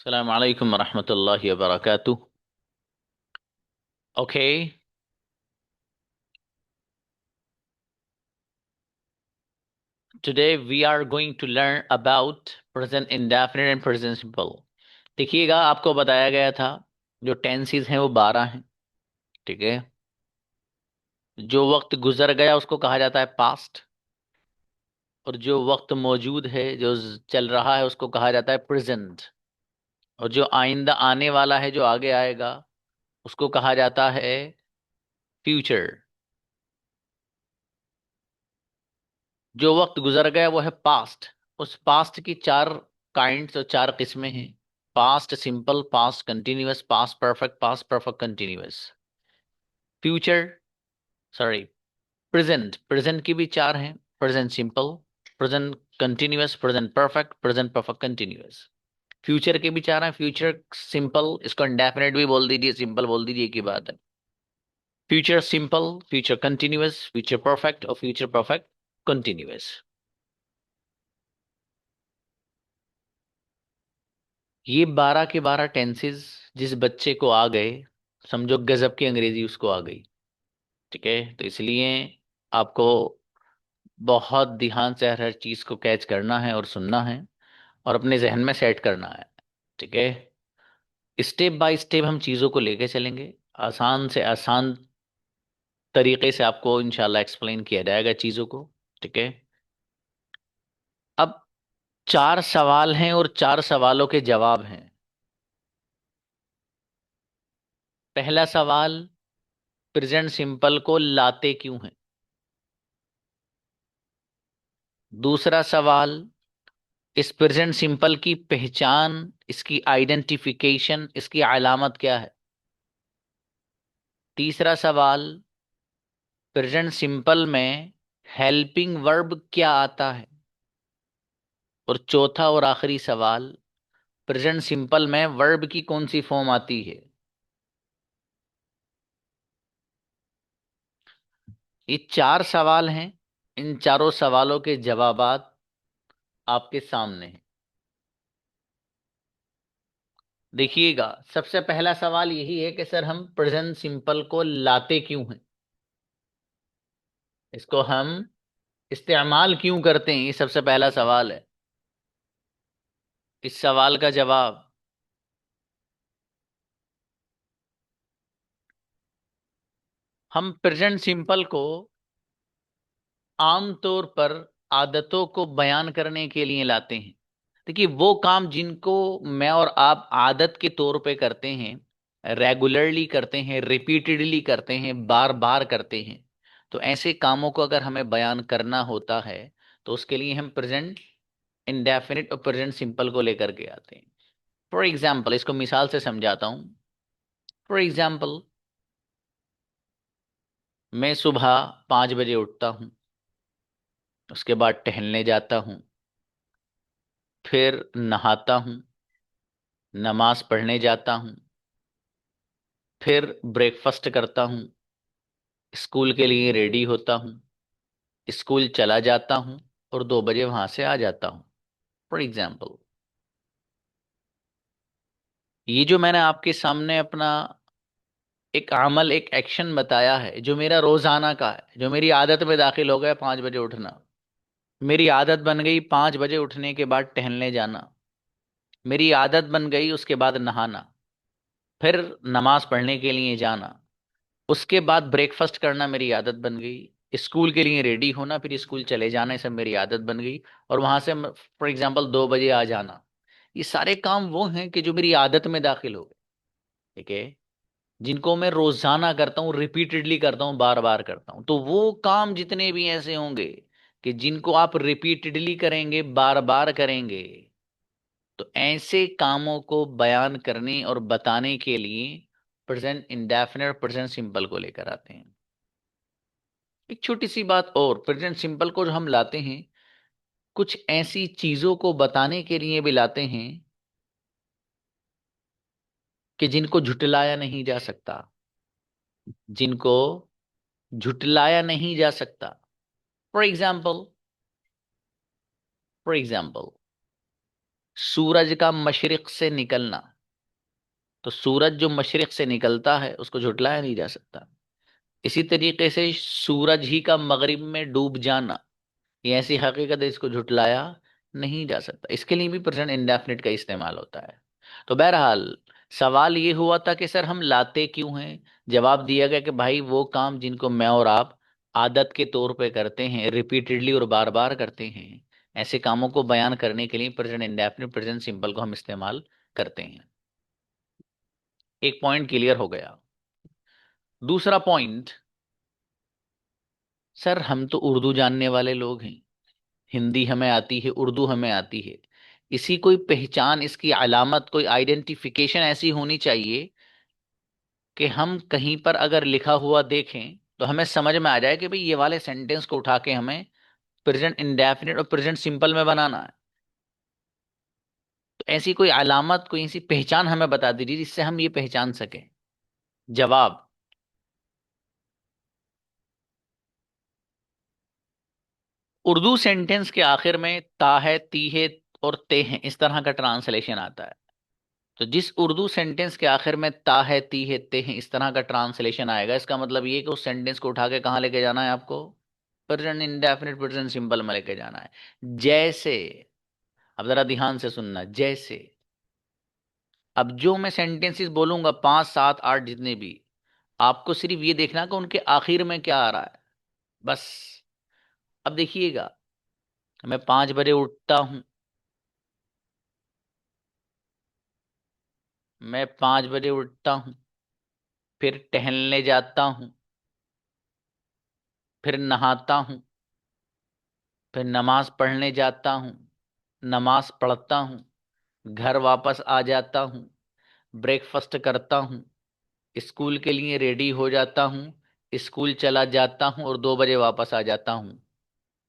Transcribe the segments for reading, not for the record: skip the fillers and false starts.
Assalamu alaikum wa rahmatullahi wa barakatuh. Okay, today we are going to learn about present indefinite and present simple. देखिएगा, आपको बताया गया था जो tenses हैं वो 12 हैं। ठीक है। जो वक्त गुजर गया उसको कहा जाता है पास्ट, और जो वक्त मौजूद है, जो चल रहा है, उसको कहा जाता है प्रेजेंट। और जो आइंदा आने वाला है, जो आगे आएगा, उसको कहा जाता है फ्यूचर। जो वक्त गुजर गया वो है पास्ट। उस पास्ट की चार काइंड्स और चार किस्में हैं। Past simple, past continuous, past perfect, past perfect continuous. Future, sorry, present, present की भी चार हैं। Present simple, present continuous, present perfect, present perfect continuous. Future के भी चार हैं। फ्यूचर सिंपल, इसको इंडेफिनेट भी बोल दीजिए, सिंपल बोल दीजिए, एक ही बात है। Future simple, future continuous, future perfect और फ्यूचर परफेक्ट कंटिन्यूअस। ये 12 के 12 टेंसेस जिस बच्चे को आ गए, समझो गजब की अंग्रेजी उसको आ गई। ठीक है, तो इसलिए आपको बहुत ध्यान से हर हर चीज को कैच करना है और सुनना है और अपने जहन में सेट करना है। ठीक है। स्टेप बाय स्टेप हम चीजों को लेके चलेंगे। आसान से आसान तरीके से आपको इंशाल्लाह एक्सप्लेन किया जाएगा चीजों को। ठीक है। अब चार सवाल हैं और चार सवालों के जवाब हैं। पहला सवाल, प्रेजेंट सिंपल को लाते क्यों हैं। दूसरा सवाल, इस प्रेजेंट सिंपल की पहचान, इसकी आइडेंटिफिकेशन, इसकी अलामत क्या है। तीसरा सवाल, प्रेजेंट सिंपल में हेल्पिंग वर्ब क्या आता है। और चौथा और आखिरी सवाल, प्रेजेंट सिंपल में वर्ब की कौन सी फॉर्म आती है। ये चार सवाल हैं। इन चारों सवालों के जवाबात आपके सामने हैं। देखिएगा, सबसे पहला सवाल यही है कि सर हम प्रेजेंट सिंपल को लाते क्यों हैं, इसको हम इस्तेमाल क्यों करते हैं, ये सबसे पहला सवाल है। इस सवाल का जवाब, हम प्रेजेंट सिंपल को आमतौर पर आदतों को बयान करने के लिए लाते हैं। देखिए, वो काम जिनको मैं और आप आदत के तौर पे करते हैं, रेगुलरली करते हैं, रिपीटेडली करते हैं, बार बार करते हैं, तो ऐसे कामों को अगर हमें बयान करना होता है तो उसके लिए हम प्रेजेंट इंडेफिनिट और प्रेजेंट सिंपल को लेकर के आते हैं। फॉर एग्जाम्पल, इसको मिसाल से समझाता हूं। फॉर एग्जाम्पल, मैं सुबह 5 बजे उठता हूं, उसके बाद टहलने जाता हूं, फिर नहाता हूं, नमाज पढ़ने जाता हूं, फिर ब्रेकफास्ट करता हूं, स्कूल के लिए रेडी होता हूं, स्कूल चला जाता हूं और 2 बजे वहां से आ जाता हूं। फॉर एग्जाम्पल, ये जो मैंने आपके सामने अपना एक अमल, एक एक्शन बताया है, जो मेरा रोजाना का है, जो मेरी आदत में दाखिल हो गया 5 बजे उठना। मेरी आदत बन गई 5 बजे उठने के बाद टहलने जाना। मेरी आदत बन गई उसके बाद नहाना, फिर नमाज पढ़ने के लिए जाना, उसके बाद ब्रेकफास्ट करना मेरी आदत बन गई, स्कूल के लिए रेडी होना, फिर स्कूल चले जाना, ये सब मेरी आदत बन गई। और वहां से फॉर एग्जांपल 2 बजे आ जाना। ये सारे काम वो हैं कि जो मेरी आदत में दाखिल हो गए। ठीक है। जिनको मैं रोजाना करता हूँ, रिपीटेडली करता हूँ, बार बार करता हूँ, तो वो काम जितने भी ऐसे होंगे कि जिनको आप रिपीटेडली करेंगे, बार बार करेंगे, तो ऐसे कामों को बयान करने और बताने के लिए प्रेजेंट इंडेफिनिट, प्रेजेंट सिंपल को लेकर आते हैं। एक छोटी सी बात और, प्रेजेंट सिंपल को जो हम लाते हैं, कुछ ऐसी चीजों को बताने के लिए भी लाते हैं कि जिनको झुटलाया नहीं जा सकता, जिनको झुटलाया नहीं जा सकता। फॉर एग्जाम्पल, फॉर एग्जाम्पल, सूरज का मशरिक से निकलना, तो सूरज जो मशरिक से निकलता है उसको झुटलाया नहीं जा सकता। इसी तरीके से सूरज ही का मगरिब में डूब जाना, ये ऐसी हकीकत है, इसको झुटलाया नहीं जा सकता। इसके लिए भी प्रेजेंट इंडेफिनिट का इस्तेमाल होता है। तो बहरहाल सवाल ये हुआ था कि सर हम लाते क्यों हैं। जवाब दिया गया कि भाई वो काम जिनको मैं और आप आदत के तौर पे करते हैं, रिपीटेडली और बार बार करते हैं, ऐसे कामों को बयान करने के लिए प्रेजेंट इंडेफिनिट प्रेजेंट सिंपल को हम इस्तेमाल करते हैं। एक पॉइंट क्लियर हो गया। दूसरा पॉइंट, सर हम तो उर्दू जानने वाले लोग हैं, हिंदी हमें आती है, उर्दू हमें आती है, इसी कोई पहचान, इसकी अलामत, कोई आइडेंटिफिकेशन ऐसी होनी चाहिए कि हम कहीं पर अगर लिखा हुआ देखें तो हमें समझ में आ जाए कि भाई ये वाले सेंटेंस को उठा के हमें प्रेजेंट इंडेफिनिट और प्रेजेंट सिंपल में बनाना है। तो ऐसी कोई अलामत, कोई ऐसी पहचान हमें बता दीजिए जिससे हम ये पहचान सकें। जवाब, उर्दू सेंटेंस के आखिर में ता है, ती है और ते हैं, इस तरह का ट्रांसलेशन आता है। तो जिस उर्दू सेंटेंस के आखिर में ता है, ती है, ते हैं, इस तरह का ट्रांसलेशन आएगा, इसका मतलब ये कि उस सेंटेंस को उठा के कहाँ लेके जाना है आपको, प्रेजेंट इंडेफिनिट प्रेजेंट सिंपल में लेके जाना है। जैसे, अब जरा ध्यान से सुनना, जैसे अब जो मैं सेंटेंसेस बोलूंगा, 5 7 8 जितने भी, आपको सिर्फ ये देखना कि उनके आखिर में क्या आ रहा है, बस। अब देखिएगा, मैं 5 बजे उठता हूं, मैं 5 बजे उठता हूं, फिर टहलने जाता हूं, फिर नहाता हूं, फिर नमाज पढ़ने जाता हूं, नमाज पढ़ता हूं, घर वापस आ जाता हूं, ब्रेकफास्ट करता हूं, स्कूल के लिए रेडी हो जाता हूं, स्कूल चला जाता हूं और 2 बजे वापस आ जाता हूं।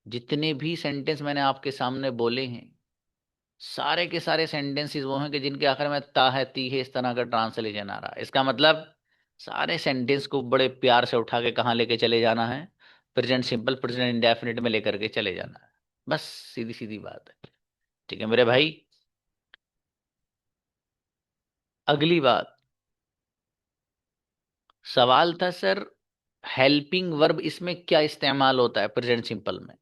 जितने भी सेंटेंस मैंने आपके सामने बोले हैं, सारे के सारे सेंटेंसेस वो हैं कि जिनके आखिर में ता है, ती है, इस तरह का ट्रांसलेशन आ रहा है। इसका मतलब सारे सेंटेंस को बड़े प्यार से उठा के कहाँ लेके चले जाना है, प्रेजेंट सिंपल प्रेजेंट इंडेफिनिट में लेकर के चले जाना है, बस। सीधी सीधी बात है। ठीक है मेरे भाई। अगली बात, सवाल था सर हेल्पिंग वर्ब इसमें क्या इस्तेमाल होता है प्रेजेंट सिंपल में।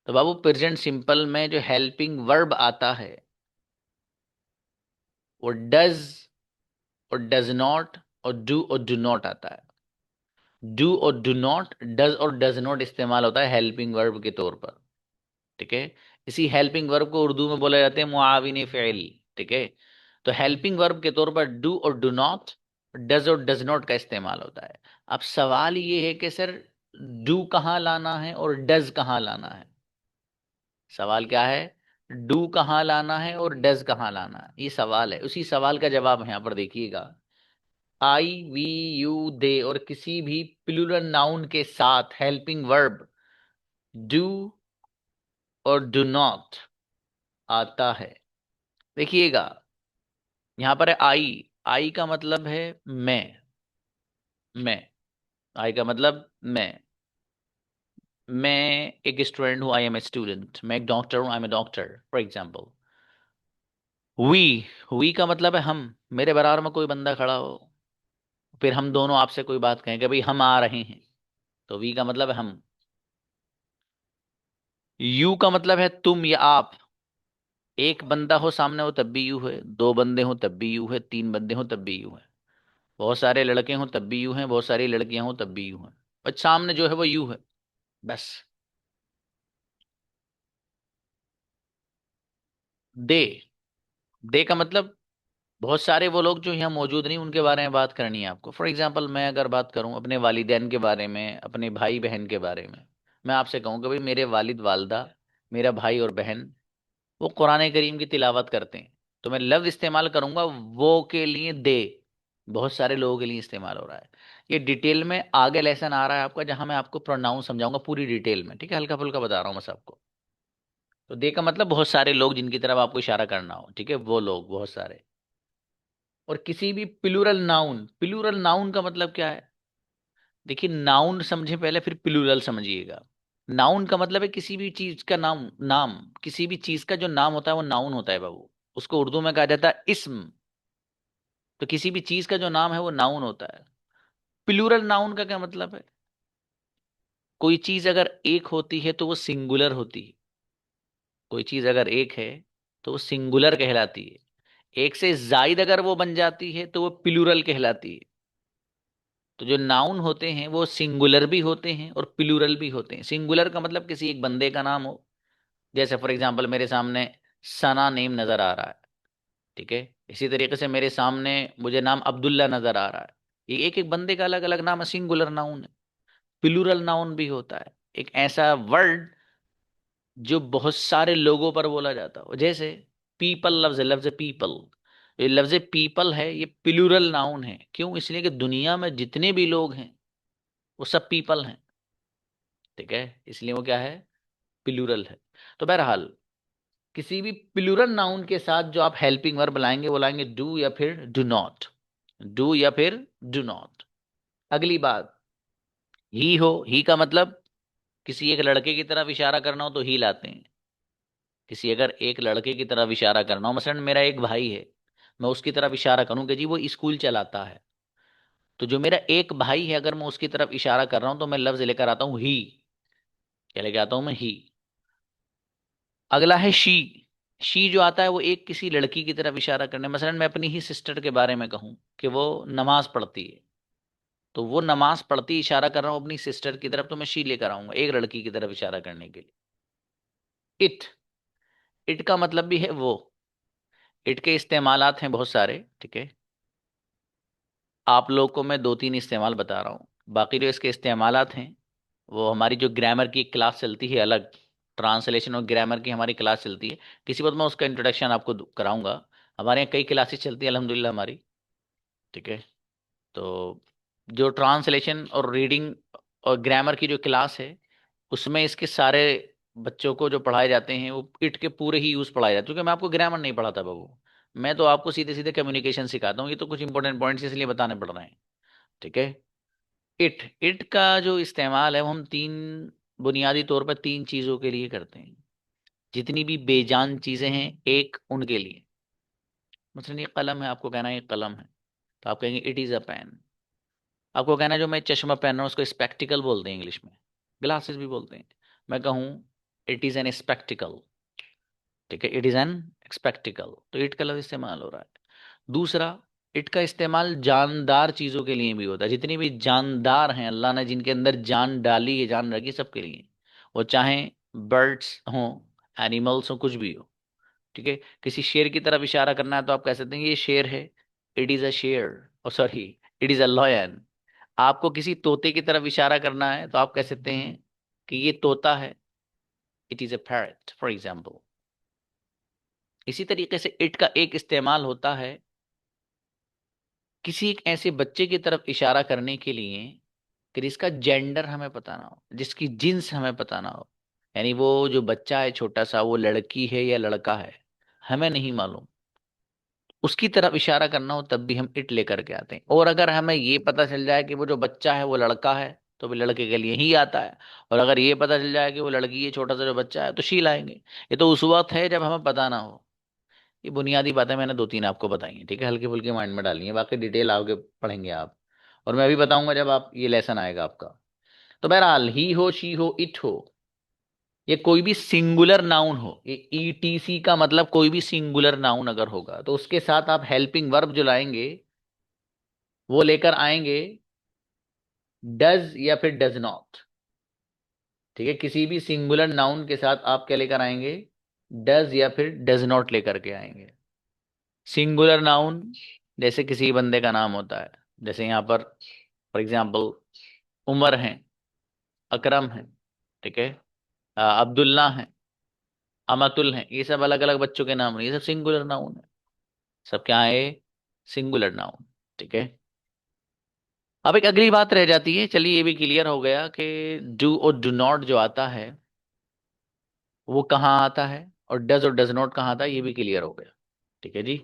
तो बाबू प्रेजेंट सिंपल में जो हेल्पिंग वर्ब आता है वो डज और डज नॉट और डू और डू नॉट आता है। डू और डू नॉट, डज और डज नॉट इस्तेमाल होता है हेल्पिंग वर्ब के तौर पर। ठीक है। इसी हेल्पिंग वर्ब को उर्दू में बोला जाता है मुआविन फ़िल। ठीक है। तो हेल्पिंग वर्ब के तौर पर डू और डू नॉट, डज और डज नॉट का इस्तेमाल होता है। अब सवाल ये है कि सर डू कहाँ लाना है और डज कहाँ लाना है। सवाल क्या है, डू कहाँ लाना है और डज कहाँ लाना है, ये सवाल है। उसी सवाल का जवाब है यहाँ पर, देखिएगा। आई, वी, यू, दे और किसी भी प्लूरल नाउन के साथ हेल्पिंग वर्ब डू और डू नॉट आता है। देखिएगा, यहां पर है आई। आई का मतलब है मैं। आई का मतलब मैं एक स्टूडेंट हूं, आई एम ए स्टूडेंट। मैं एक डॉक्टर हूं, I am a doctor, for example. We, we का मतलब है हम। मेरे बराबर में कोई बंदा खड़ा हो, फिर हम दोनों आपसे कोई बात कहें कि भाई हम आ रहे हैं, तो वी का मतलब है हम। यू का मतलब है तुम या आप। एक बंदा हो सामने हो तब भी यू है, 2 बंदे हो तब भी यू है, 3 बंदे हो तब भी यू है, बहुत सारे लड़के हो तब भी यू है, बहुत सारी लड़कियां हो तब भी यू है, और सामने जो है वो यू है, बस। दे, दे का मतलब बहुत सारे वो लोग जो यहाँ मौजूद नहीं, उनके बारे में बात करनी है आपको। फॉर एग्जाम्पल मैं अगर बात करूं अपने वालिदैन के बारे में, अपने भाई बहन के बारे में, मैं आपसे कहूँ कि भाई मेरे वालिद वालदा, मेरा भाई और बहन, वो कुरान करीम की तिलावत करते हैं, तो मैं लफ्ज इस्तेमाल करूंगा वो के लिए दे। बहुत सारे लोगों के लिए इस्तेमाल हो रहा है। ये डिटेल में आगे लेसन आ रहा है आपका, जहां मैं आपको प्रोनाउन समझाऊंगा पूरी डिटेल में। ठीक है, हल्का फुल्का बता रहा हूँ मैं सबको। तो दे का मतलब बहुत सारे लोग जिनकी तरफ आपको इशारा करना हो, ठीक है, वो लोग बहुत सारे। और किसी भी प्लूरल नाउन, प्लूरल नाउन का मतलब क्या है, देखिए नाउन समझे पहले फिर प्लूरल समझिएगा। नाउन का मतलब है किसी भी चीज का नाम, नाम किसी भी चीज का जो नाम होता है वो नाउन होता है बाबू। उसको उर्दू में कहा जाता है इस्म। तो किसी भी चीज का जो नाम है वो नाउन होता है। प्लूरल नाउन का क्या मतलब है? कोई चीज अगर एक होती है तो वो सिंगुलर होती है। कोई चीज अगर एक है तो वो सिंगुलर कहलाती है। एक से जायद अगर वो बन जाती है तो वो प्लूरल कहलाती है। तो जो नाउन होते हैं वो सिंगुलर भी होते हैं और प्लूरल भी होते हैं। सिंगुलर का मतलब किसी एक बंदे का नाम हो। जैसे फॉर एग्जांपल मेरे सामने सना नेम नजर आ रहा है, ठीक है। इसी तरीके से मेरे सामने मुझे नाम अब्दुल्ला नजर आ रहा है। ये एक एक बंदे का अलग अलग नाम है, सिंगुलर नाउन है। प्लूरल नाउन भी होता है, एक ऐसा वर्ड जो बहुत सारे लोगों पर बोला जाता हो। जैसे पीपल लफ्ज है, लफ्ज पीपल, ये लफ्ज पीपल है, ये प्लूरल नाउन है। क्यों? इसलिए कि दुनिया में जितने भी लोग हैं वो सब पीपल हैं, ठीक है। इसलिए वो क्या है? प्लूरल है। तो बहरहाल किसी भी प्लूरल नाउन के साथ जो आप हेल्पिंग वर्ब लाएंगे वो लाएंगे डू या फिर डू नॉट। डू या फिर डू नॉट। अगली बात, ही हो। ही का मतलब किसी एक लड़के की तरफ इशारा करना हो तो ही लाते हैं। किसी अगर एक लड़के की तरफ इशारा करना हो, मसलन मेरा एक भाई है, मैं उसकी तरफ इशारा करूं कि जी वो स्कूल चलाता है, तो जो मेरा एक भाई है अगर मैं उसकी तरफ इशारा कर रहा हूं तो मैं लफ्ज लेकर आता हूं ही। क्या लेकर आता हूं मैं? ही। अगला है शी। शी जो आता है वो एक किसी लड़की की तरफ इशारा करने, मसलन मैं अपनी ही सिस्टर के बारे में कहूं कि वो नमाज पढ़ती है, तो वो नमाज पढ़ती इशारा कर रहा हूं अपनी सिस्टर की तरफ, तो मैं शी लेकर आऊंगा एक लड़की की तरफ इशारा करने के लिए। इट। इट का मतलब भी है वो। इट के इस्तेमालात हैं बहुत सारे, ठीक है। आप लोग को मैं दो तीन इस्तेमाल बता रहा हूँ। बाकी जो इसके इस्तेमालात हैं वो हमारी जो ग्रामर की क्लास चलती है अलग, ट्रांसलेशन और ग्रामर की हमारी क्लास चलती है, किसी वक्त मैं उसका इंट्रोडक्शन आपको कराऊंगा। हमारे यहाँ कई क्लासेस चलती है अल्हम्दुलिल्लाह हमारी, ठीक है। तो जो ट्रांसलेशन और रीडिंग और ग्रामर की जो क्लास है उसमें इसके सारे बच्चों को जो पढ़ाए जाते हैं वो इट के पूरे ही यूज पढ़ाए जाते हैं। क्योंकि मैं आपको ग्रामर नहीं पढ़ाता बाबू, मैं तो आपको सीधे सीधे कम्युनिकेशन सिखाता हूँ। ये तो कुछ इंपॉर्टेंट पॉइंट्स इसलिए बताने पड़ रहे हैं, ठीक है। इट। इट का जो इस्तेमाल है वो हम तीन, बुनियादी तौर पर तीन चीजों के लिए करते हैं। जितनी भी बेजान चीजें हैं एक उनके लिए। मतलब ये कलम है, आपको कहना है ये कलम है, तो आप कहेंगे इट इज अ पेन। आपको कहना है जो मैं चश्मा पहन रहा हूँ उसको स्पेक्टिकल बोलते हैं इंग्लिश में, ग्लासेस भी बोलते हैं। मैं कहूँ इट इज एन स्पेक्टिकल, ठीक है, इट इज एन स्पेक्टिकल, तो इट का लफ्ज इस्तेमाल हो रहा है। दूसरा, इट का इस्तेमाल जानदार चीजों के लिए भी होता है। जितनी भी जानदार हैं अल्लाह ने जिनके अंदर जान डाली है, जान रखी, सबके लिए। वो चाहे बर्ड्स हों, एनिमल्स हो, कुछ भी हो, ठीक है। किसी शेर की तरफ इशारा करना है तो आप कह सकते हैं ये शेर है, इट इज अ शेर, और sorry, it is a lion. आपको किसी तोते की तरफ इशारा करना है तो आप कह सकते हैं कि ये तोता है, it is a parrot for example. इसी तरीके से इट का एक इस्तेमाल होता है किसी एक ऐसे बच्चे की तरफ इशारा करने के लिए कि जिसका जेंडर हमें पता ना हो, जिसकी जिन्स हमें पता ना हो। यानी वो जो बच्चा है छोटा सा, वो लड़की है या लड़का है, हमें नहीं मालूम, उसकी तरफ इशारा करना हो तब भी हम इट लेकर के आते हैं। और अगर हमें ये पता चल जाए कि वो जो बच्चा है वो लड़का है तो भी लड़के के लिए ही आता है। और अगर ये पता चल जाए कि वो लड़की है, छोटा सा जो बच्चा है, तो शी लाएंगे। ये तो उस वक्त है जब हमें पता ना हो। ये बुनियादी बातें मैंने दो तीन आपको बताई हैं, ठीक है, हल्की फुल्की माइंड में डाली है, बाकी डिटेल आगे पढ़ेंगे आप। और मैं अभी बताऊंगा जब आप ये लेसन आएगा आपका। तो बहरहाल ही हो, शी हो, इट हो, ये कोई भी सिंगुलर नाउन हो, ये ईटीसी का मतलब कोई भी सिंगुलर नाउन अगर होगा तो उसके साथ आप हेल्पिंग वर्ब जो लाएंगे वो लेकर आएंगे डज या फिर डज नॉट, ठीक है। किसी भी सिंगुलर नाउन के साथ आप क्या लेकर आएंगे? डज या फिर डज नॉट लेकर के आएंगे। सिंगुलर नाउन जैसे किसी बंदे का नाम होता है, जैसे यहाँ पर फॉर एग्जाम्पल उमर है, अकरम है, ठीक है, अब्दुल्ला है, अमतुल है, ये सब अलग अलग बच्चों के नाम हैं, ये सब सिंगुलर नाउन है। सब क्या है? सिंगुलर नाउन, ठीक है। अब एक अगली बात रह जाती है, चलिए ये भी क्लियर हो गया कि डू और डू नॉट जो आता है वो कहाँ आता है, और डज और डज नॉट कहाँ आता है, ये भी क्लियर हो गया, ठीक है जी।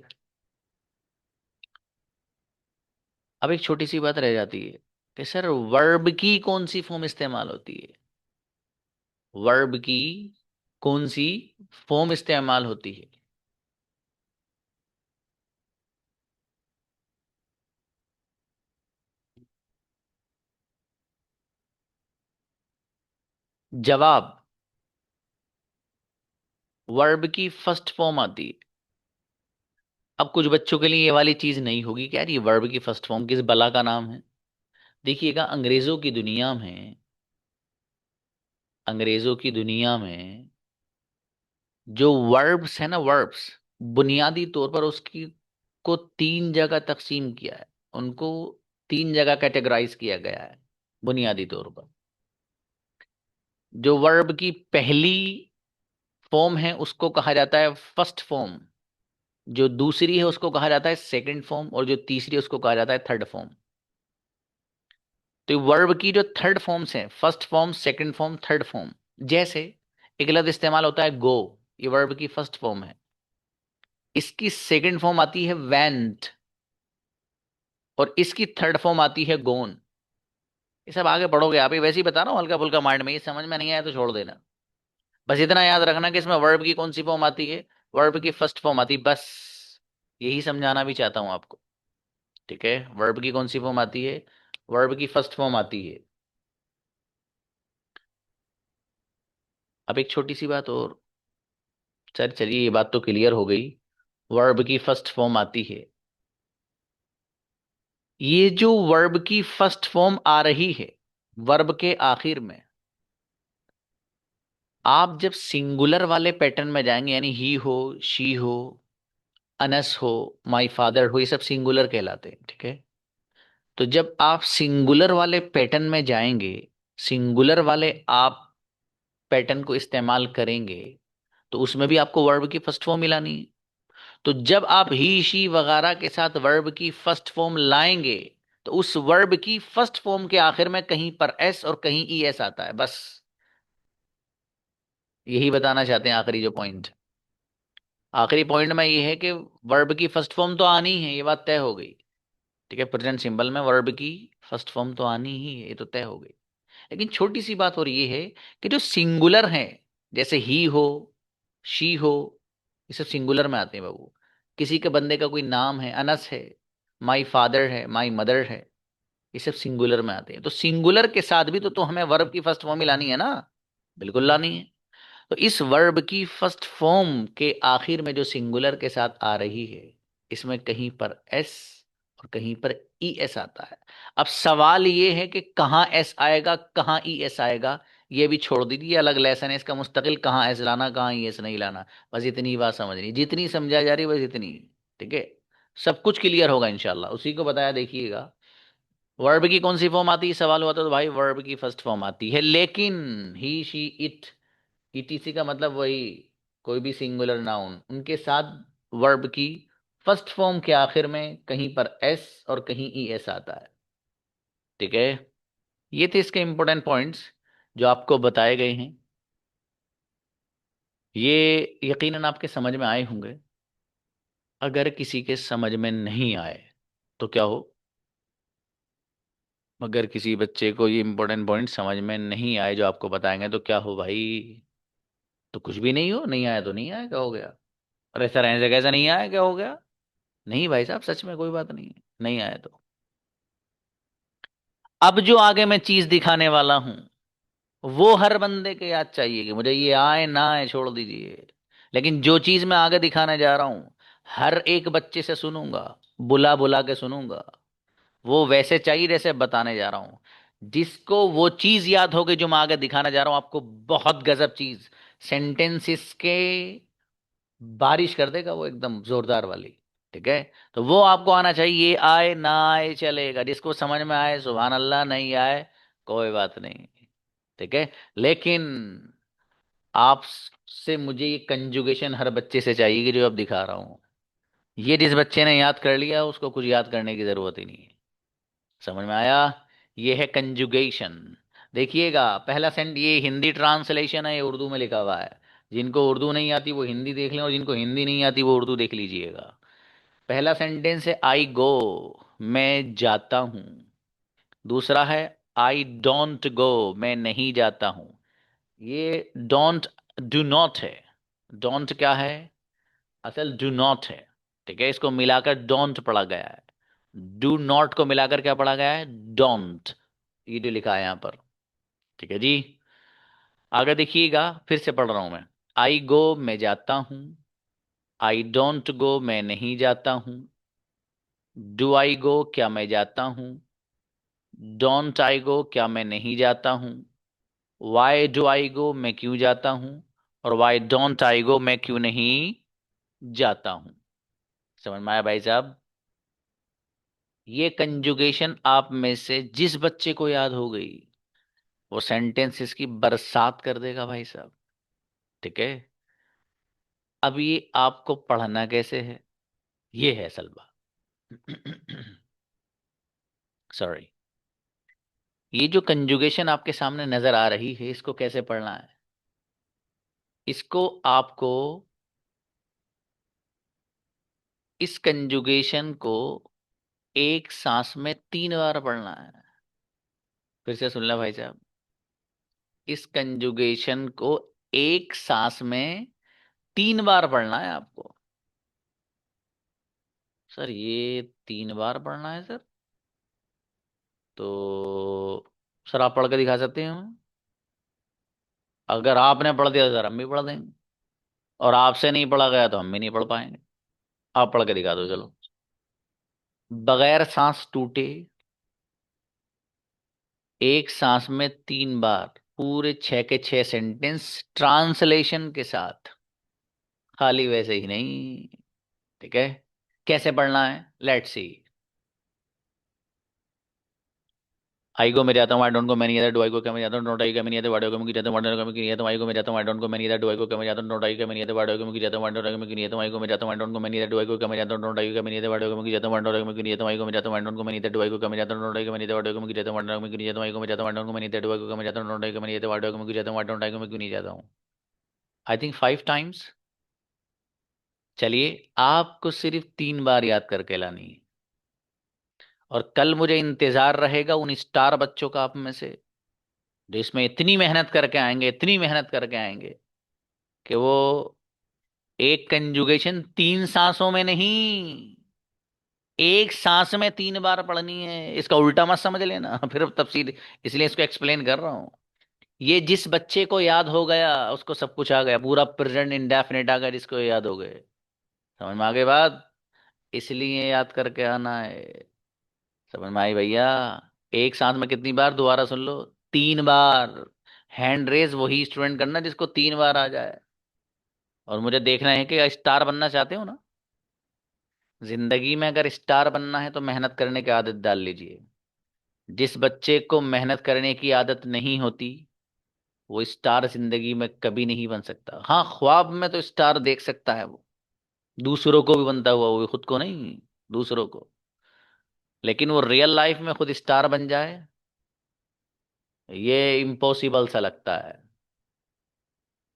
अब एक छोटी सी बात रह जाती है कि सर वर्ब की कौन सी फॉर्म इस्तेमाल होती है। वर्ब की कौन सी फॉर्म इस्तेमाल होती है? जवाब, वर्ब की फर्स्ट फॉर्म आती है। अब कुछ बच्चों के लिए ये वाली चीज नहीं होगी कि यार ये वर्ब की फर्स्ट फॉर्म किस बला का नाम है। देखिएगा, अंग्रेजों की दुनिया में जो वर्ब्स है ना, वर्ब्स, बुनियादी तौर पर उसकी को तीन जगह तकसीम किया है। उनको तीन जगह कैटेगराइज किया गया है बुनियादी तौर पर। जो वर्ब की पहली फॉर्म है उसको कहा जाता है फर्स्ट फॉर्म, जो दूसरी है उसको कहा जाता है सेकंड फॉर्म, और जो तीसरी है उसको कहा जाता है थर्ड फॉर्म। तो वर्ब की जो थर्ड फॉर्म्स हैं, first form, second form, third form, जैसे एक लफ्ज इस्तेमाल होता है गो, ये वर्ब की फर्स्ट फॉर्म है। इसकी सेकंड फॉर्म आती है वेंट, और इसकी थर्ड फॉर्म आती है गोन। ये सब आगे पढ़ोगे आप, ये वैसे ही बता रहा हूँ हल्का फुल्का माइंड में, ये समझ में नहीं आया तो छोड़ देना। बस इतना याद रखना कि इसमें वर्ब की कौन सी फॉर्म आती है, वर्ब की फर्स्ट फॉर्म आती है, बस। यही समझाना भी चाहता हूं आपको। ठीक है, वर्ब की कौन सी फॉर्म आती है, वर्ब की फर्स्ट फॉर्म आती है। अब एक छोटी सी बात और, सर चलिए ये बात तो क्लियर हो गई, वर्ब की फर्स्ट फॉर्म आती है। ये जो वर्ब की फर्स्ट फॉर्म आ रही है वर्ब के आखिर में, आप जब सिंगुलर वाले पैटर्न में जाएंगे, यानी ही हो, शी हो, अनस हो, माई फादर हो, ये सब सिंगुलर कहलाते हैं। ठीक है, तो जब आप सिंगुलर वाले पैटर्न में जाएंगे, सिंगुलर वाले आप पैटर्न को इस्तेमाल करेंगे, तो उसमें भी आपको वर्ब की फर्स्ट फॉर्म मिलानी है। तो जब आप ही शी वगैरह के साथ वर्ब की फर्स्ट फॉर्म लाएंगे, तो उस वर्ब की फर्स्ट फॉर्म के आखिर में कहीं पर एस और कहीं ई एस आता है, बस। यही बताना चाहते हैं आखिरी जो पॉइंट, आखिरी पॉइंट में ये है कि वर्ब की फर्स्ट फॉर्म तो आनी है, ये बात तय हो गई। ठीक है, प्रेजेंट सिंबल में वर्ब की फर्स्ट फॉर्म तो आनी ही है, ये तो तय हो गई। लेकिन छोटी सी बात और ये है कि जो सिंगुलर है, जैसे ही हो, शी हो, ये सब सिंगुलर में आते हैं बाबू। किसी के बंदे का कोई नाम है, अनस है, माई फादर है, माई मदर है, ये सब सिंगुलर में आते हैं। तो सिंगुलर के साथ भी तो हमें वर्ब की फर्स्ट फॉर्म ही लानी है ना, बिल्कुल लानी है। तो इस वर्ब की फर्स्ट फॉर्म के आखिर में जो सिंगुलर के साथ आ रही है, इसमें कहीं पर एस और कहीं पर ई एस आता है। अब सवाल ये है कि कहाँ एस आएगा, कहाँ ई एस आएगा, ये भी छोड़ दीजिए, अलग लेसन है इसका मुस्तकिल, कहाँ एस लाना, कहाँ ई एस नहीं लाना। बस इतनी ही बात समझनी, जितनी समझा जा रही है बस इतनी। ठीक है, सब कुछ क्लियर होगा इंशाल्लाह, उसी को बताया। देखिएगा, वर्ब की कौन सी फॉर्म आती है सवाल हुआ था, तो भाई वर्ब की फर्स्ट फॉर्म आती है, लेकिन ही शी इट, ईटीसी का मतलब वही, कोई भी सिंगुलर नाउन, उनके साथ वर्ब की फर्स्ट फॉर्म के आखिर में कहीं पर एस और कहीं ई एस आता है। ठीक है, ये थे इसके इंपॉर्टेंट पॉइंट्स जो आपको बताए गए हैं। ये यकीनन आपके समझ में आए होंगे। अगर किसी के समझ में नहीं आए तो क्या हो, अगर किसी बच्चे को ये इंपॉर्टेंट पॉइंट समझ में नहीं आए जो आपको बताएंगे, तो क्या हो भाई, तो कुछ भी नहीं हो, नहीं आया तो नहीं आया, क्या हो गया? अरे सर ऐसे कैसे नहीं आया, क्या हो गया? नहीं भाई साहब, सच में कोई बात नहीं है, नहीं आया तो। अब जो आगे मैं चीज दिखाने वाला हूं, वो हर बंदे के याद चाहिए कि मुझे ये आए ना आए छोड़ दीजिए। लेकिन जो चीज मैं आगे दिखाने जा रहा हूं, हर एक बच्चे से सुनूंगा, बुला बुला के सुनूंगा। वो वैसे चाहिए जैसे बताने जा रहा हूं। जिसको वो चीज याद होगी जो मैं आगे दिखाने जा रहा हूं आपको, बहुत गजब चीज, सेंटेंसेस के बारिश कर देगा वो, एकदम जोरदार वाली। ठीक है, तो वो आपको आना चाहिए, ये आए ना आए चलेगा, जिसको समझ में आए सुभान अल्लाह, नहीं आए कोई बात नहीं। ठीक है, लेकिन आपसे मुझे ये कंजुगेशन हर बच्चे से चाहिए कि जो अब दिखा रहा हूं, ये जिस बच्चे ने याद कर लिया उसको कुछ याद करने की जरूरत ही नहीं है। समझ में आया? ये है कंजुगेशन। देखिएगा, पहला सेंट, ये हिंदी ट्रांसलेशन है, ये उर्दू में लिखा हुआ है। जिनको उर्दू नहीं आती वो हिंदी देख लें, और जिनको हिंदी नहीं आती वो उर्दू देख लीजिएगा। पहला सेंटेंस है आई गो, मैं जाता हूं। दूसरा है आई डोंट गो, मैं नहीं जाता हूं। ये डोंट, डू नॉट है। डोंट क्या है? असल डू नॉट है। ठीक है, इसको मिलाकर डोंट पढ़ा गया है। डू नॉट को मिलाकर क्या पढ़ा गया है? डोंट। ये जो लिखा है यहाँ पर। ठीक है जी। आगे देखिएगा, फिर से पढ़ रहा हूं मैं। आई गो, मैं जाता हूं। आई डोंट गो, मैं नहीं जाता हूं। डू आई गो, क्या मैं जाता हूं? डोंट आई गो, क्या मैं नहीं जाता हूं? वाई डू आई गो, मैं क्यों जाता हूं? और वाई डोंट आई गो, मैं क्यों नहीं जाता हूं? समझ में आया भाई साहब? ये कंजुगेशन आप में से जिस बच्चे को याद हो गई, वो सेंटेंसेस की बरसात कर देगा भाई साहब। ठीक है। अब ये आपको पढ़ना कैसे है, ये है असल बात। सॉरी। ये जो कंजुगेशन आपके सामने नजर आ रही है, इसको कैसे पढ़ना है? इसको आपको, इस कंजुगेशन को एक सांस में 3 बार पढ़ना है। फिर से सुन लो भाई साहब। इस कंजुगेशन को एक सांस में 3 बार पढ़ना है आपको। सर ये 3 बार पढ़ना है सर? तो सर आप पढ़ के दिखा सकते हैं हमें? अगर आपने पढ़ दिया तो सर हम भी पढ़ देंगे, और आपसे नहीं पढ़ा गया तो हम भी नहीं पढ़ पाएंगे। आप पढ़ के दिखा दो चलो। बगैर सांस टूटे, एक सांस में 3 बार, पूरे 6 के 6 सेंटेंस ट्रांसलेशन के साथ, खाली वैसे ही नहीं। ठीक है। कैसे पढ़ना है? Let's see. आई को मैं जाता हूँ, आई डोंट को मैं नहीं आता, डू आई को क्या मैं जाता हूँ, नोट आई का मैं नहीं आता, वाडो को मैं जाता हूँ, वाडो को मैं नहीं आता, आई को मैं जाता हूँ, आई डोंट को मैं नहीं आता, डू आई को क्या मैं जाता हूँ, नोट आई का मैं नहीं आता, वाडो को मैं जाता हूँ, वाडो को मैं नहीं आता, आई को मैं जाता हूँ, आई डोंट को मैं नहीं आता, डू आई को क्या मैं जाता हूँ, नोट आई का मैं नहीं आता, वाडो को मैं जाता हूँ, वाडो को मैं नहीं आता, आई को मैं जाता हूँ, आई डोंट को मैं नहीं आता, डू आई को क्या मैं जाता हूँ, नोट आई का मैं नहीं आता, वाडो को मैं जाता हूँ, वाडो को मैं नहीं जाता, आई को मैं जाता हूँ, आई डोंट को मैं नहीं आता, डू आई को क्या मैं जाता हूँ, नोट आई का मैं नहीं आता, वाडो को मैं जाता हूँ, आई डोंट आई को मैं क्यों नहीं जाता हूँ। I think 5 times. चलिए, आपको सिर्फ 3 बार याद करके लानी है। और कल मुझे इंतजार रहेगा उन स्टार बच्चों का आप में से, जो इसमें इतनी मेहनत करके आएंगे, इतनी मेहनत करके आएंगे, कि वो एक कंजुगेशन 3 सांसों में नहीं, एक सांस में 3 बार पढ़नी है। इसका उल्टा मत समझ लेना। फिर तफसील, इसलिए इसको एक्सप्लेन कर रहा हूं। ये जिस बच्चे को याद हो गया उसको सब कुछ आ गया, पूरा प्रेजेंट इंडेफिनिट आ गया जिसको ये याद हो गए। समझ में आ गई बात? इसलिए याद करके आना है। समझ में आई भैया? एक सांस में कितनी बार, दोबारा सुन लो, 3 बार। हैंड रेज वही स्टूडेंट करना जिसको 3 बार आ जाए। और मुझे देखना है कि स्टार बनना चाहते हो ना जिंदगी में? अगर स्टार बनना है तो मेहनत करने की आदत डाल लीजिए। जिस बच्चे को मेहनत करने की आदत नहीं होती, वो स्टार जिंदगी में कभी नहीं बन सकता। हाँ, ख्वाब में तो स्टार देख सकता है वो, दूसरों को भी बनता हुआ, वो खुद को नहीं, दूसरों को। लेकिन वो रियल लाइफ में खुद स्टार बन जाए, ये इम्पॉसिबल सा लगता है।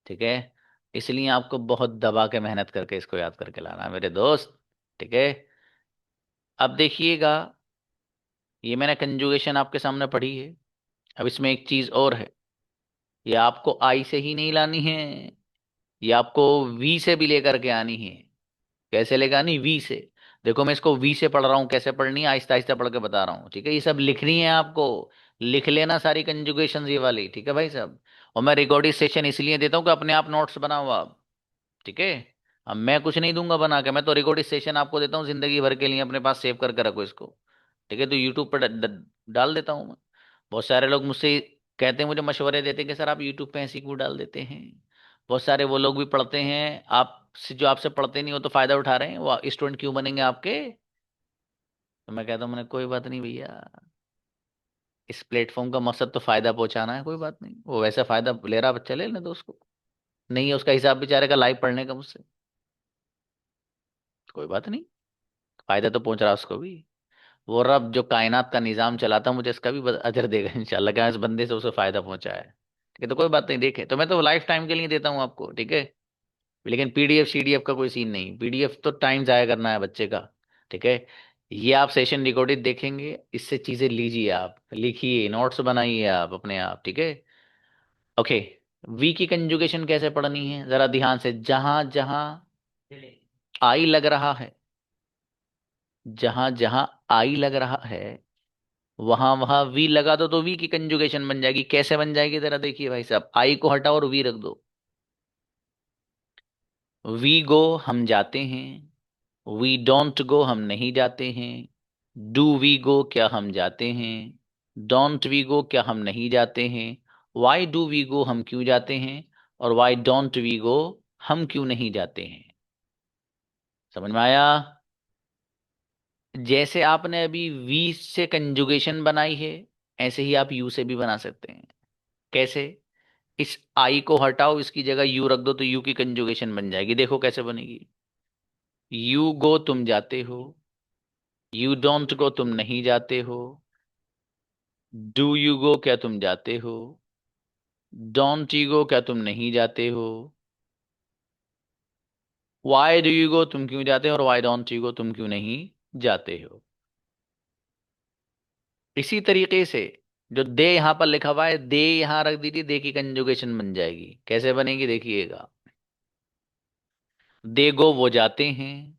ठीक है। इसलिए आपको बहुत दबा के मेहनत करके इसको याद करके लाना है मेरे दोस्त। ठीक है। अब देखिएगा, ये मैंने कंजुगेशन आपके सामने पढ़ी है। अब इसमें एक चीज और है। ये आपको आई से ही नहीं लानी है, ये आपको वी से भी लेकर के आनी है। कैसे लेकर आनी? वी से। देखो मैं इसको वी से पढ़ रहा हूँ, कैसे पढ़नी है आहिस्ता आहिस्ता पढ़ के बता रहा हूँ। ठीक है, ये सब लिखनी है आपको। लिख लेना सारी कंजुगेशन ये वाली। ठीक है भाई साहब? और मैं रिकॉर्डिंग सेशन इसलिए देता हूँ कि अपने आप नोट्स बनाओ आप। ठीक है। अब मैं कुछ नहीं दूंगा बना के, मैं तो रिकॉर्डिंग सेशन आपको देता हूँ जिंदगी भर के लिए, अपने पास सेव करके रखो इसको। ठीक है, तो यूट्यूब पर डाल देता हूँ मैं। बहुत सारे लोग मुझसे कहते हैं, मुझे मशवरे देते हैं कि सर आप यूट्यूब पे ऐसी क्यों डाल देते हैं। बहुत सारे वो लोग भी पढ़ते हैं आपसे, जो आपसे पढ़ते नहीं हो तो फायदा उठा रहे हैं, वो स्टूडेंट क्यों बनेंगे आपके? तो मैं कहता हूँ, मैंने कोई बात नहीं भैया, इस प्लेटफॉर्म का मकसद तो फायदा पहुंचाना है, कोई बात नहीं। वो वैसा फायदा ले रहा बच्चा, ले लेने दो उसको। नहीं है उसका हिसाब बेचारे का लाइव पढ़ने का मुझसे, कोई बात नहीं। फायदा तो पहुंच रहा है उसको भी। वो रब जो कायनात का निजाम चलाता, मुझे इसका भी अजर देगा इंशाल्लाह, क्या इस बंदे से उसे फायदा पहुंचा है। ठीक है, तो कोई बात नहीं। देखे तो मैं तो लाइफ टाइम के लिए देता हूँ आपको। ठीक है। लेकिन पीडीएफ सीडीएफ का कोई सीन नहीं, पीडीएफ तो टाइम जाया करना है बच्चे का। ठीक है। ये आप सेशन रिकॉर्डेड देखेंगे, इससे चीजें लीजिए, आप लिखिए, नोट्स बनाइए आप अपने आप। ठीक है। ओके। वी की कंजुगेशन कैसे पढ़नी है जरा ध्यान से, जहां जहां आई लग रहा है, जहां जहां आई लग रहा है वहां वहां वी लगा दो तो वी की कंजुगेशन बन जाएगी। कैसे बन जाएगी जरा देखिए भाई साहब, आई को हटाओ और वी रख दो। वी गो हम जाते हैं, वी डोंट गो हम नहीं जाते हैं, डू वी गो क्या हम जाते हैं, डोंट वी गो क्या हम नहीं जाते हैं, वाई डू वी गो हम क्यों जाते हैं, और वाई डोंट वी गो हम क्यों नहीं जाते हैं। समझ में आया? जैसे आपने अभी वी से कंजुगेशन बनाई है, ऐसे ही आप यू से भी बना सकते हैं। कैसे? इस आई को हटाओ, इसकी जगह यू रख दो तो यू की कंजुगेशन बन जाएगी। देखो कैसे बनेगी। यू गो तुम जाते हो, यू डोंट गो तुम नहीं जाते हो, डू यू गो क्या तुम जाते हो, डोंट यू गो क्या तुम नहीं जाते हो, वाई डू यू गो तुम क्यों जाते हो, और वाई डोंट यू गो तुम क्यों नहीं जाते हो। इसी तरीके से जो दे यहां पर लिखा हुआ है, दे यहां रख दीजिए, दे की कंजुगेशन बन जाएगी। कैसे बनेगी देखिएगा। दे गो वो जाते हैं,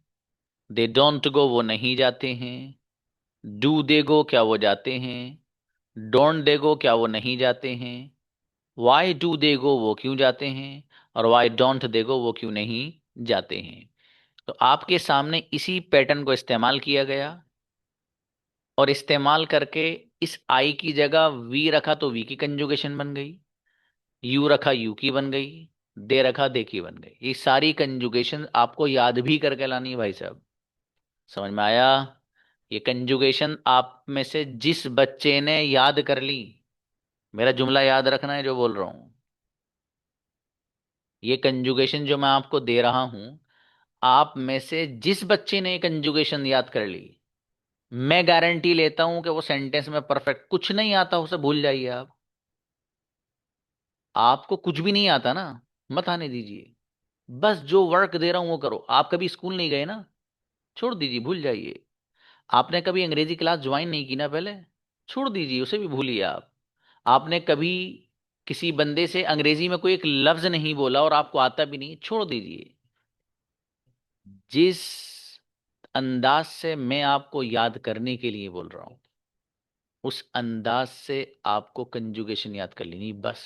दे डोंट गो वो नहीं जाते हैं, डू दे गो क्या वो जाते हैं, डोंट दे गो क्या वो नहीं जाते हैं, वाई डू दे गो वो क्यों जाते हैं, और वाई डोंट दे गो वो क्यों नहीं जाते हैं। तो आपके सामने इसी पैटर्न को इस्तेमाल किया गया, और इस्तेमाल करके इस आई की जगह वी रखा तो वी की कंजुगेशन बन गई, यू रखा यू की बन गई, दे रखा दे की बन गई। ये सारी कंजुगेशन आपको याद भी करके लानी है भाई साहब। समझ में आया? ये कंजुगेशन आप में से जिस बच्चे ने याद कर ली, मेरा जुमला याद रखना है जो बोल रहा हूं, ये कंजुगेशन जो मैं आपको दे रहा हूं, आप में से जिस बच्चे ने ये कंजुगेशन याद कर ली, मैं गारंटी लेता हूं कि वो सेंटेंस में परफेक्ट। कुछ नहीं आता उसे भूल जाइए आप। आपको कुछ भी नहीं आता ना, मत आने दीजिए। बस जो वर्क दे रहा हूं वो करो। आप कभी स्कूल नहीं गए ना, छोड़ दीजिए, भूल जाइए। आपने कभी अंग्रेजी क्लास ज्वाइन नहीं की ना पहले, छोड़ दीजिए, उसे भी भूलिए आप। आपने कभी किसी बंदे से अंग्रेजी में कोई एक लफ्ज नहीं बोला और आपको आता भी नहीं, छोड़ दीजिए। जिस अंदाज से मैं आपको याद करने के लिए बोल रहा हूं, उस अंदाज से आपको कंजुगेशन याद कर लेनी बस।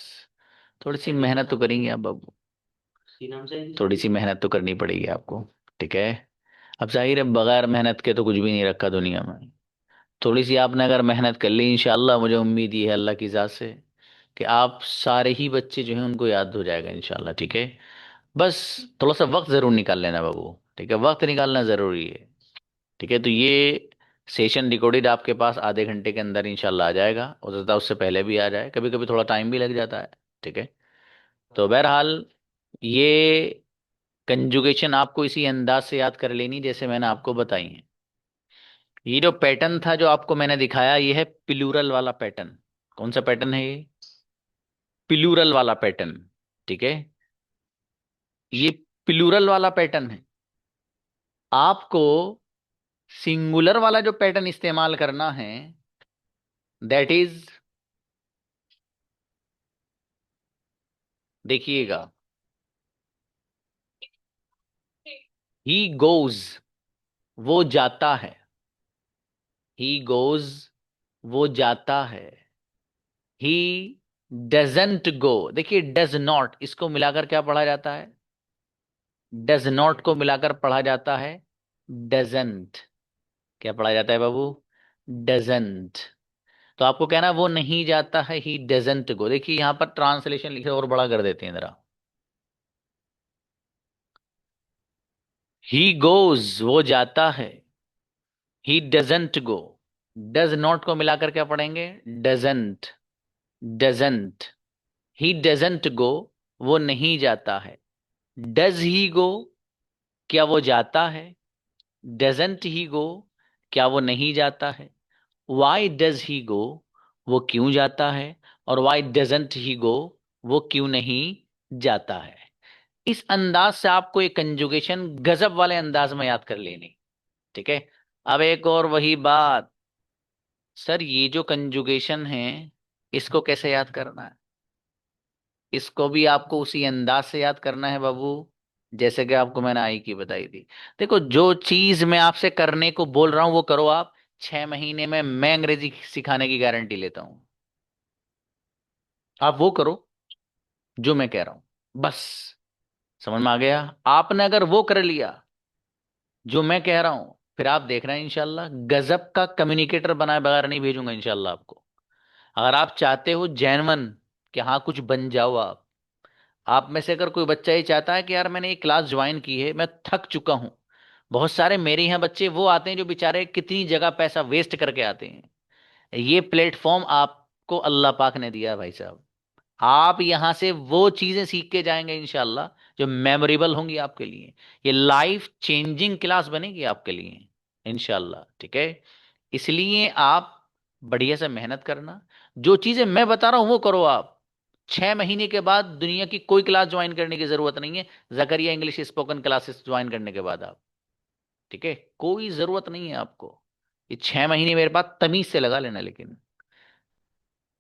थोड़ी सी मेहनत तो करेंगे आप बाबू, थोड़ी सी मेहनत तो करनी पड़ेगी आपको। ठीक है? अब जाहिर है बगैर मेहनत के तो कुछ भी नहीं रखा दुनिया में। थोड़ी सी आपने अगर मेहनत कर ली, इंशाल्लाह मुझे उम्मीद ही है अल्लाह की ज़ात से कि आप सारे ही बच्चे जो हैं उनको याद हो जाएगा इंशाल्लाह। ठीक है? बस थोड़ा सा वक्त ज़रूर निकाल लेना बाबू। ठीक है? वक्त निकालना ज़रूरी है। ठीक है? तो ये सेशन रिकॉर्डेड आपके पास आधे घंटे के अंदर इंशाल्लाह आ जाएगा, हो सकता है उससे पहले भी आ जाए, कभी कभी थोड़ा टाइम भी लग जाता है। ठीक है? तो बहरहाल ये कंजुगेशन आपको इसी अंदाज से याद कर लेनी जैसे मैंने आपको बताई है। ये जो पैटर्न था जो आपको मैंने दिखाया, ये है प्लूरल वाला पैटर्न। कौन सा पैटर्न है ये? प्लूरल वाला पैटर्न। ठीक है? ये प्लूरल वाला पैटर्न है। आपको सिंगुलर वाला जो पैटर्न इस्तेमाल करना है, दैट इज, देखिएगा, ही गोज वो जाता है, ही गोज वो जाता है, ही डजंट गो। देखिए डज नॉट, इसको मिलाकर क्या पढ़ा जाता है? डज नॉट को मिलाकर पढ़ा जाता है डजंट। क्या पढ़ा जाता है बाबू? डजंट। तो आपको कहना है वो नहीं जाता है, ही डजंट गो। देखिए यहां पर ट्रांसलेशन लिखे और बड़ा कर देते हैं जरा। ही गोज वो जाता है, he doesn't go. Does not को मिलाकर क्या पढ़ेंगे? Doesn't, doesn't. He doesn't go वो नहीं जाता है। डज ही गो क्या वो जाता है? डजंट ही गो क्या वो नहीं जाता है? वाई डज ही गो वो क्यों जाता है? और वाई डजंट ही गो वो क्यों नहीं जाता है? इस अंदाज से आपको एक कंजुगेशन गजब वाले अंदाज में याद कर लेनी। ठीक है? अब एक और वही बात, सर ये जो कंजुगेशन है इसको कैसे याद करना है? इसको भी आपको उसी अंदाज से याद करना है बाबू, जैसे कि आपको मैंने आई की बताई थी। देखो, जो चीज मैं आपसे करने को बोल रहा हूं वो करो आप। 6 महीने में मैं अंग्रेजी सिखाने की गारंटी लेता हूं। आप वो करो जो मैं कह रहा हूं, बस। समझ में आ गया? आपने अगर वो कर लिया जो मैं कह रहा हूं, फिर आप देख रहे हैं इंशाल्लाह गजब का कम्युनिकेटर बनाए बगैर नहीं भेजूंगा इंशाल्लाह आपको। अगर आप चाहते हो जैनवन कि हाँ कुछ बन जाओ आप में से अगर कोई बच्चा ये चाहता है कि यार मैंने ये क्लास ज्वाइन की है, मैं थक चुका हूं। बहुत सारे मेरे यहाँ बच्चे वो आते हैं जो बेचारे कितनी जगह पैसा वेस्ट करके आते हैं। ये प्लेटफॉर्म आपको अल्लाह पाक ने दिया है भाई साहब। आप यहां से वो चीजें सीख के जाएंगे इंशाल्लाह जो मेमोरेबल होंगी आपके लिए। ये लाइफ चेंजिंग क्लास बनेगी आपके लिए इंशाल्लाह, ठीक है? इसलिए आप बढ़िया से मेहनत करना। जो चीजें मैं बता रहा हूं वो करो आप। 6 महीने के बाद दुनिया की कोई क्लास ज्वाइन करने की जरूरत नहीं है। जकरिया इंग्लिश स्पोकन क्लासेस ज्वाइन करने के बाद आप, ठीक है, कोई जरूरत नहीं है आपको। ये 6 महीने मेरे पास तमीज से लगा लेना, लेकिन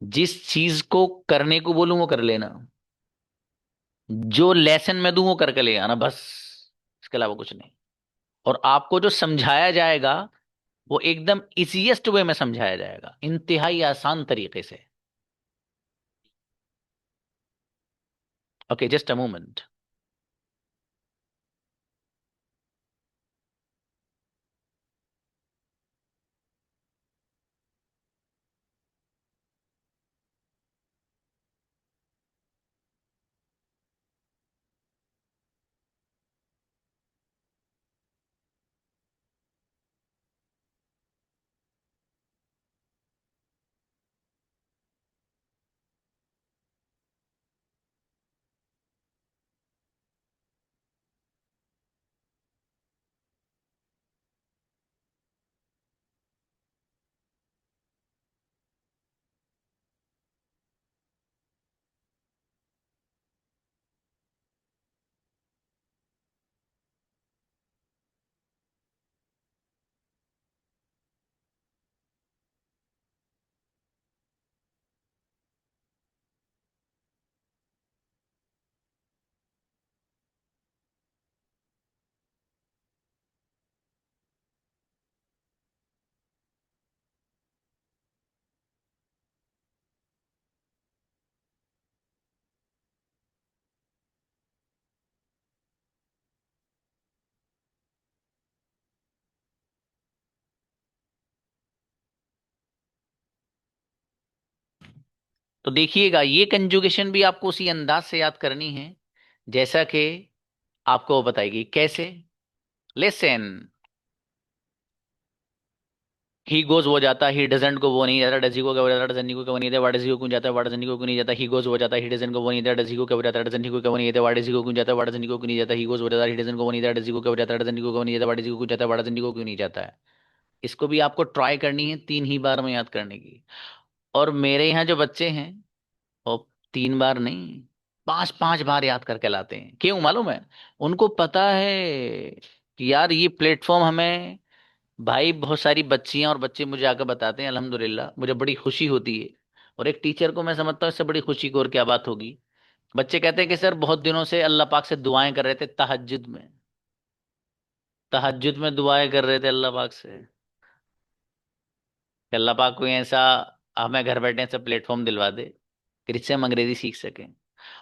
जिस चीज को करने को बोलूं वो कर लेना। जो लेसन मैं दूं वो करके ले आना, बस। इसके अलावा कुछ नहीं। और आपको जो समझाया जाएगा वो एकदम इजीएस्ट वे में समझाया जाएगा, इंतहाई आसान तरीके से। Okay, just a moment. तो देखिएगा, ये कंजुगेशन भी आपको उसी अंदाज से याद करनी है जैसा कि आपको वो बताएगी कैसे। लेसन, ही गोज हो जाता, ही डजेंट को वो नहीं जाता, डजी को क्या हो जाता, डजनी को क्या वो नहीं जाता, वाडजी को क्यों जाता, वाडजनी को क्यों नहीं जाता, ही गोज हो जाता, ही डजन को वो नहीं जाता, डजी को क्या हो जाता, डजनी को क्या वो नहीं जाता, वाडजी को क्यों जाता, वाडजनी को क्यों नहीं जाता, ही गोज हो जाता, ही डजन को वो नहीं जाता, डजी को क्या हो जाता, डजनी को क्यों नहीं जाता, वाडजी को क्यों जाता, वाडजनी को क्यों नहीं जाता है। इसको भी आपको ट्राई करनी है 3 ही बार में याद करने की। और मेरे यहाँ जो बच्चे हैं वो 3 बार नहीं, 5-5 बार याद करके लाते हैं। क्यों मालूम है? उनको पता है कि यार ये प्लेटफॉर्म हमें, भाई बहुत सारी बच्चियां और बच्चे मुझे आकर बताते हैं, अल्हम्दुलिल्लाह मुझे बड़ी खुशी होती है। और एक टीचर को मैं समझता हूँ इससे बड़ी खुशी को और क्या बात होगी। बच्चे कहते हैं कि सर बहुत दिनों से अल्लाह पाक से दुआएं कर रहे थे, तहज्जुद में, तहज्जुद में दुआएं कर रहे थे अल्लाह पाक से कि अल्लाह पाक कोई ऐसा हमें घर बैठे ऐसा प्लेटफॉर्म दिलवा दे कि जिससे हम अंग्रेजी सीख सकें।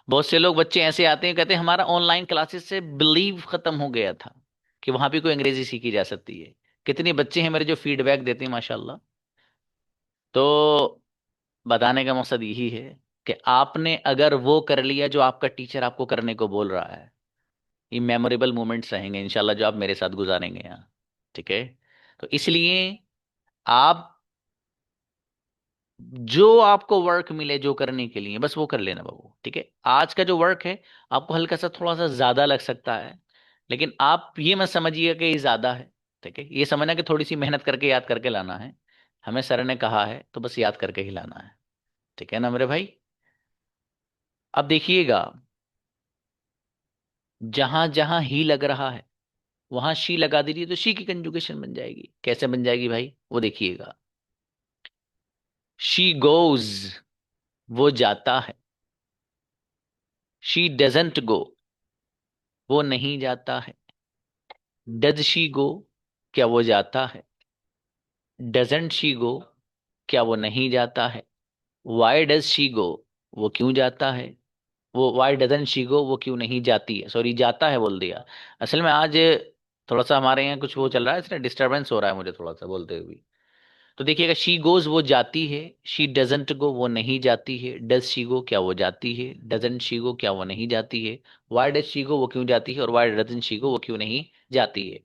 बहुत से लोग बच्चे ऐसे आते हैं कहते हैं हमारा ऑनलाइन क्लासेस से बिलीव खत्म हो गया था कि वहां भी कोई अंग्रेजी सीखी जा सकती है। कितने बच्चे हैं मेरे जो फीडबैक देते हैं माशाल्लाह। तो बताने का मकसद यही है कि आपने अगर वो कर लिया जो आपका टीचर आपको करने को बोल रहा है, ये मेमोरेबल मोमेंट्स रहेंगे इंशाल्लाह जो आप मेरे साथ गुजारेंगे यहाँ, ठीक है? तो इसलिए आप जो आपको वर्क मिले जो करने के लिए बस वो कर लेना बाबू, ठीक है? आज का जो वर्क है आपको हल्का सा थोड़ा सा ज्यादा लग सकता है, लेकिन आप ये मत समझिए कि ये ज्यादा है, ठीक है? ये समझना कि थोड़ी सी मेहनत करके याद करके लाना है। हमें सर ने कहा है तो बस याद करके ही लाना है, ठीक है ना मेरे भाई? अब देखिएगा, जहां जहां ही लग रहा है वहां शी लगा दीजिए तो शी की कंजुगेशन बन जाएगी। कैसे बन जाएगी भाई, वो देखिएगा। शी गोज, वो जाता है। शी डजेंट गो, वो नहीं जाता है। डज शी गो, क्या वो जाता है। डजेंट शी गो, क्या वो नहीं जाता है। वाई डज शी गो, वो क्यों जाता है। वो वाई डजन शी गो, वो क्यों नहीं जाती है, सॉरी जाता है बोल दिया। असल में आज थोड़ा सा हमारे यहाँ कुछ वो चल रहा है, इसलिए डिस्टरबेंस हो रहा है मुझे थोड़ा सा बोलते हुए। तो देखिएगा, शी गोज वो जाती है, शी डजेंट गो वो नहीं जाती है, डज शी गो क्या वो जाती है, डजेंट शी गो क्या वो नहीं जाती है, वाई डज शी गो वो क्यों जाती है, और वाई डजेंट शी गो वो क्यों नहीं जाती है।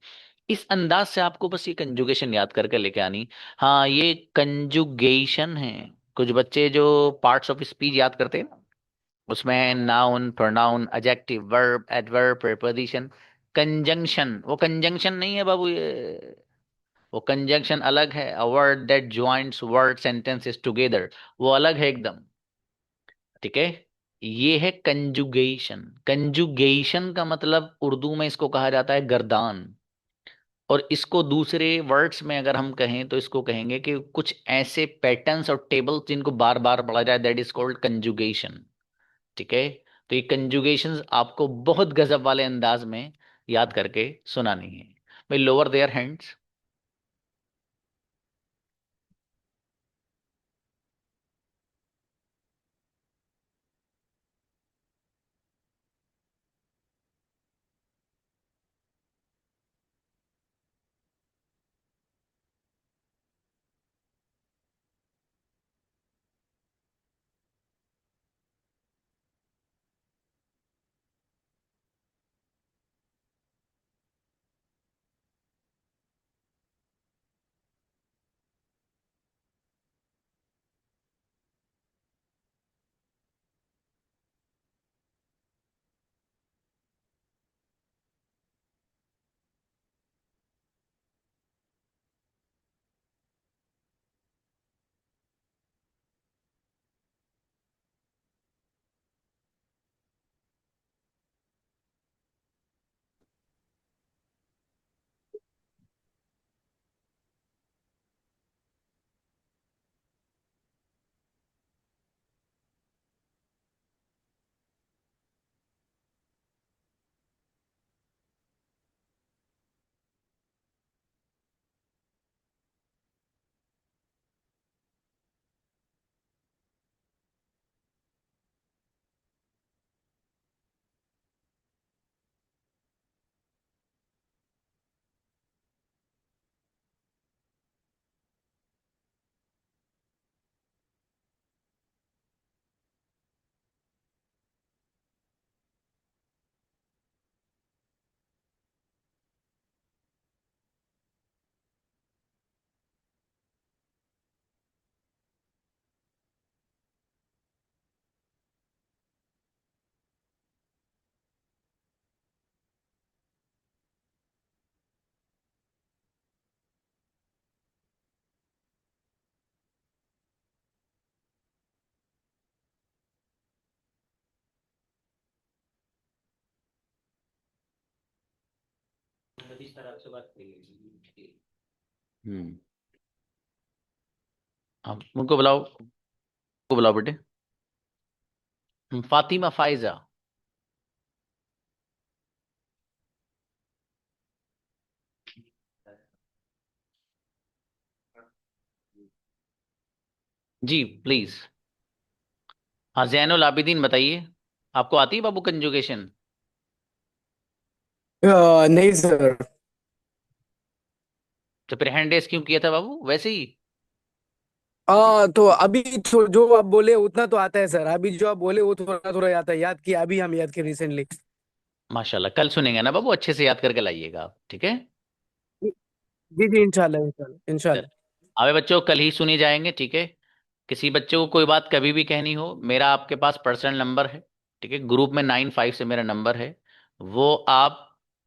इस अंदाज से आपको बस ये कंजुगेशन याद करके लेके आनी। हाँ, ये कंजुगेशन है। कुछ बच्चे जो पार्ट्स ऑफ स्पीच याद करते हैं ना, उसमें noun, pronoun, adjective, verb, adverb, preposition, conjunction, वो कंजंक्शन नहीं है बाबू, ये वो कंजंक्शन अलग है। A word that joints word sentences together, वो अलग है एकदम। ठीक है, ये है कंजुगेशन। कंजुगेशन का मतलब उर्दू में इसको कहा जाता है गर्दान। और इसको दूसरे वर्ड्स में अगर हम कहें तो इसको कहेंगे कि कुछ ऐसे पैटर्न्स और टेबल्स जिनको बार बार पढ़ा जाए, दैट इज कॉल्ड कंजुगेशन। ठीक है, तो ये कंजुगेशंस आपको बहुत गजब वाले अंदाज में याद करके सुनानी है। भाई लोअर देयर हैंड्स। हम्म। आप उनको बुलाओ, को बुलाओ बेटे। फातिमा फाइजा। जी प्लीज। हाँ, जैनुल आबिदीन बताइए, आपको आती है बाबू कंजुगेशन। नहीं सर। तो फिर हैंड रेस क्यों किया था बाबू, वैसे ही। तो अभी तो जो आप बोले उतना तो आता है सर, अभी जो आप बोले वो थोड़ा थोड़ा आता है, याद किया अभी, हम याद किए रिसेंटली। माशाल्लाह, कल सुनेंगे ना बाबू, अच्छे से याद करके लाइएगा आप, ठीक है। जी जी, इंशाल्लाह इंशाल्लाह चल, इंशाल्लाह। आवे बच्चों, कल ही सुनी जाएंगे, ठीक है। किसी बच्चे को कोई बात कभी भी कहनी हो, मेरा आपके पास पर्सनल नंबर है, ठीक है। ग्रुप में 95 से मेरा नंबर है, वो आप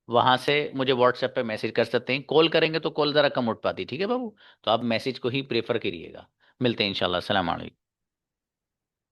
वहां से मुझे व्हाट्सएप पे मैसेज कर सकते हैं। कॉल करेंगे तो कॉल ज़रा कम उठ पाती, ठीक है बाबू। तो आप मैसेज को ही प्रेफर करिएगा। मिलते हैं इंशाल्लाह। सलाम अलैकुम।